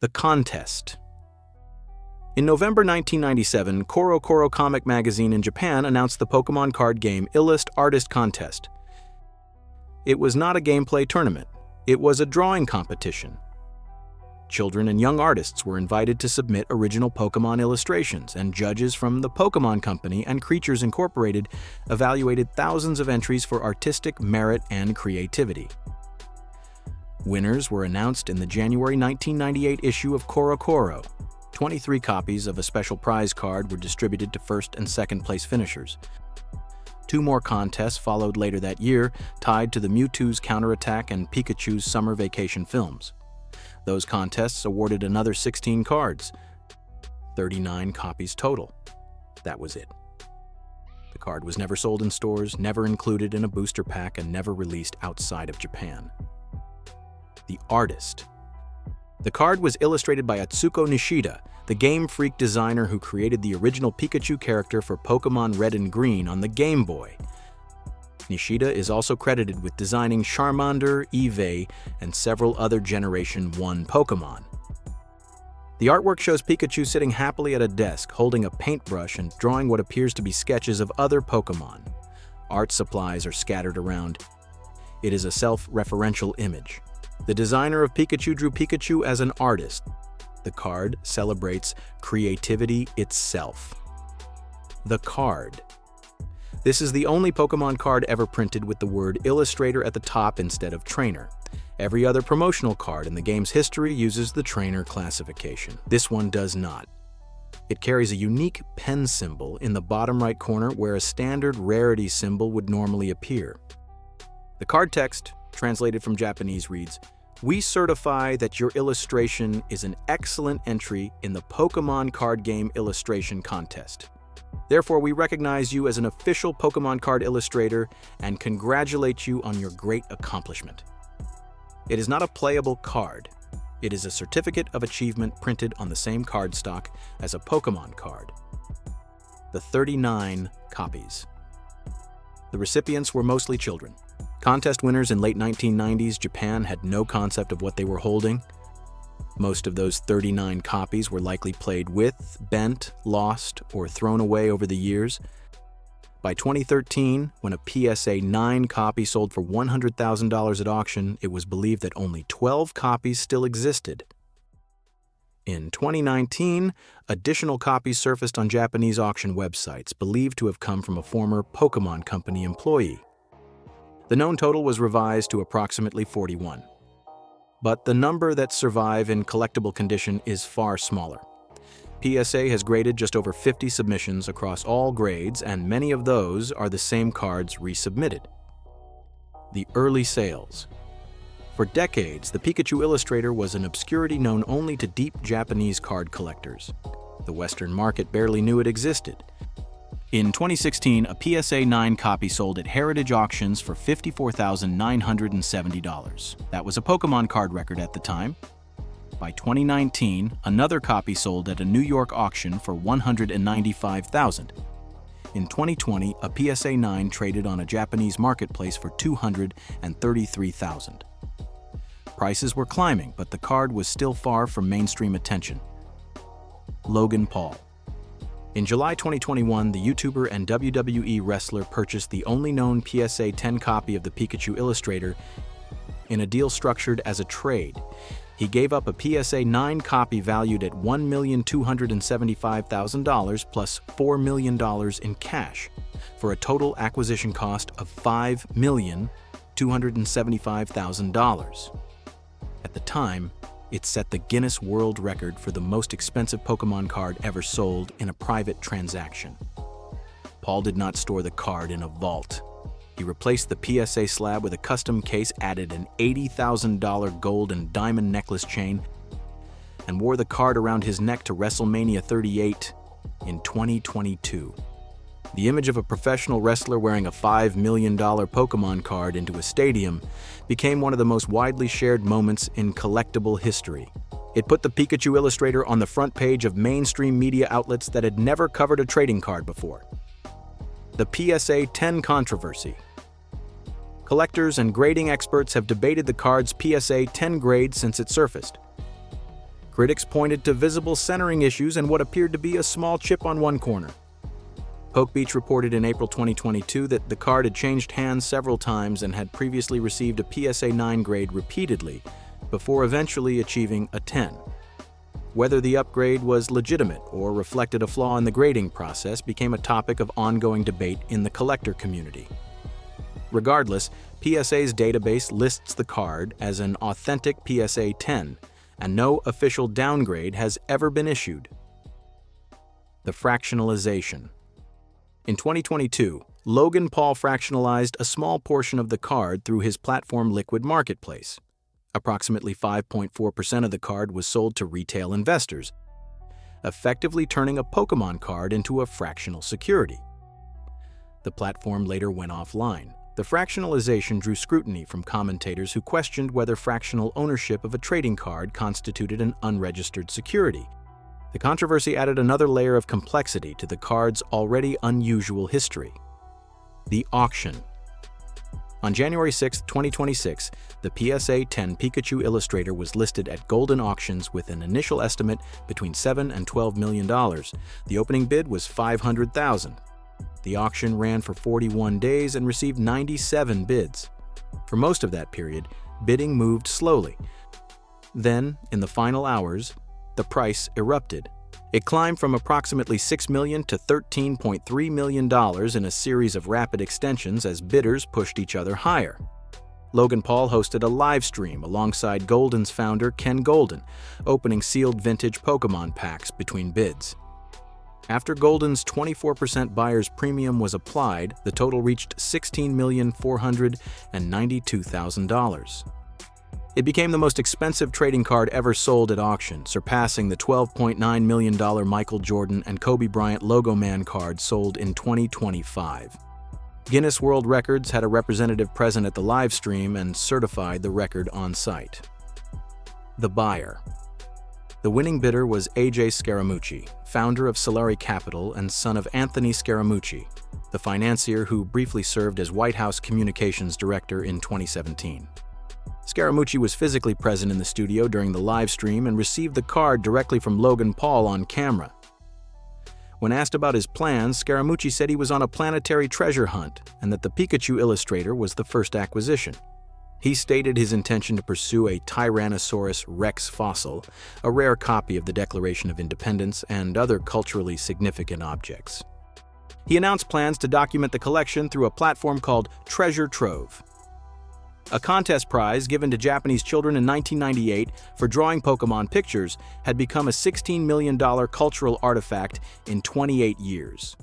The contest. In November 1997, Koro Koro Comic Magazine in Japan announced the Pokémon card game Illust Artist Contest. It was not a gameplay tournament. It was a drawing competition. Children and young artists were invited to submit original Pokémon illustrations, and judges from the Pokémon Company and Creatures Incorporated evaluated thousands of entries for artistic merit and creativity. Winners were announced in the January 1998 issue of Koro Koro. 23 copies of a special prize card were distributed to first and second place finishers. 2 more contests followed later that year, tied to the Mewtwo's Counterattack and Pikachu's Summer Vacation films. Those contests awarded another 16 cards, 39 copies total. That was it. The card was never sold in stores, never included in a booster pack, and never released outside of Japan. The artist. The card was illustrated by Atsuko Nishida, the Game Freak designer who created the original Pikachu character for Pokémon Red and Green on the Game Boy. Nishida is also credited with designing Charmander, Eevee, and several other Generation 1 Pokémon. The artwork shows Pikachu sitting happily at a desk, holding a paintbrush and drawing what appears to be sketches of other Pokémon. Art supplies are scattered around. It is a self-referential image. The designer of Pikachu drew Pikachu as an artist. The card celebrates creativity itself. The card. This is the only Pokémon card ever printed with the word Illustrator at the top instead of Trainer. Every other promotional card in the game's history uses the Trainer classification. This one does not. It carries a unique pen symbol in the bottom right corner where a standard rarity symbol would normally appear. The card text, translated from Japanese, reads, "We certify that your illustration is an excellent entry in the Pokémon card game illustration contest. Therefore, we recognize you as an official Pokémon card illustrator and congratulate you on your great accomplishment." It is not a playable card. It is a certificate of achievement printed on the same cardstock as a Pokémon card. The 39 copies. The recipients were mostly children. Contest winners in late 1990s, Japan had no concept of what they were holding. Most of those 39 copies were likely played with, bent, lost, or thrown away over the years. By 2013, when a PSA 9 copy sold for $100,000 at auction, it was believed that only 12 copies still existed. In 2019, additional copies surfaced on Japanese auction websites, believed to have come from a former Pokémon Company employee. The known total was revised to approximately 41. But the number that survive in collectible condition is far smaller. PSA has graded just over 50 submissions across all grades, and many of those are the same cards resubmitted. The early sales. For decades, the Pikachu Illustrator was an obscurity known only to deep Japanese card collectors. The Western market barely knew it existed. In 2016, a PSA 9 copy sold at Heritage Auctions for $54,970. That was a Pokémon card record at the time. By 2019, another copy sold at a New York auction for $195,000. In 2020, a PSA 9 traded on a Japanese marketplace for $233,000. Prices were climbing, but the card was still far from mainstream attention. Logan Paul. In July 2021, the YouTuber and WWE wrestler purchased the only known PSA 10 copy of the Pikachu Illustrator in a deal structured as a trade. He gave up a PSA 9 copy valued at $1,275,000 plus $4 million in cash, for a total acquisition cost of $5,275,000. At the time, it set the Guinness World Record for the most expensive Pokémon card ever sold in a private transaction. Paul did not store the card in a vault. He replaced the PSA slab with a custom case, added an $80,000 gold and diamond necklace chain, and wore the card around his neck to WrestleMania 38 in 2022. The image of a professional wrestler wearing a $5 million Pokémon card into a stadium became one of the most widely shared moments in collectible history. It put the Pikachu Illustrator on the front page of mainstream media outlets that had never covered a trading card before. The PSA 10 controversy. Collectors and grading experts have debated the card's PSA 10 grade since it surfaced. Critics pointed to visible centering issues and what appeared to be a small chip on one corner. PokeBeach reported in April 2022 that the card had changed hands several times and had previously received a PSA 9 grade repeatedly, before eventually achieving a 10. Whether the upgrade was legitimate or reflected a flaw in the grading process became a topic of ongoing debate in the collector community. Regardless, PSA's database lists the card as an authentic PSA 10, and no official downgrade has ever been issued. The fractionalization. In 2022, Logan Paul fractionalized a small portion of the card through his platform Liquid Marketplace. Approximately 5.4% of the card was sold to retail investors, effectively turning a Pokémon card into a fractional security. The platform later went offline. The fractionalization drew scrutiny from commentators who questioned whether fractional ownership of a trading card constituted an unregistered security. The controversy added another layer of complexity to the card's already unusual history. The auction. On January 6, 2026, the PSA 10 Pikachu Illustrator was listed at Golden Auctions with an initial estimate between $7 and $12 million. The opening bid was $500,000. The auction ran for 41 days and received 97 bids. For most of that period, bidding moved slowly. Then, in the final hours, the price erupted. It climbed from approximately $6 million to $13.3 million in a series of rapid extensions as bidders pushed each other higher. Logan Paul hosted a live stream alongside Golden's founder Ken Golden, opening sealed vintage Pokémon packs between bids. After Golden's 24% buyer's premium was applied, the total reached $16,492,000. It became the most expensive trading card ever sold at auction, surpassing the $12.9 million Michael Jordan and Kobe Bryant Logo Man card sold in 2025. Guinness World Records had a representative present at the live stream and certified the record on site. The buyer. The winning bidder was AJ Scaramucci, founder of Solari Capital and son of Anthony Scaramucci, the financier who briefly served as White House Communications Director in 2017. Scaramucci was physically present in the studio during the live stream and received the card directly from Logan Paul on camera. When asked about his plans, Scaramucci said he was on a planetary treasure hunt and that the Pikachu Illustrator was the first acquisition. He stated his intention to pursue a Tyrannosaurus Rex fossil, a rare copy of the Declaration of Independence, and other culturally significant objects. He announced plans to document the collection through a platform called Treasure Trove, a contest prize given to Japanese children in 1998 for drawing Pokémon pictures had become a $16 million cultural artifact in 28 years.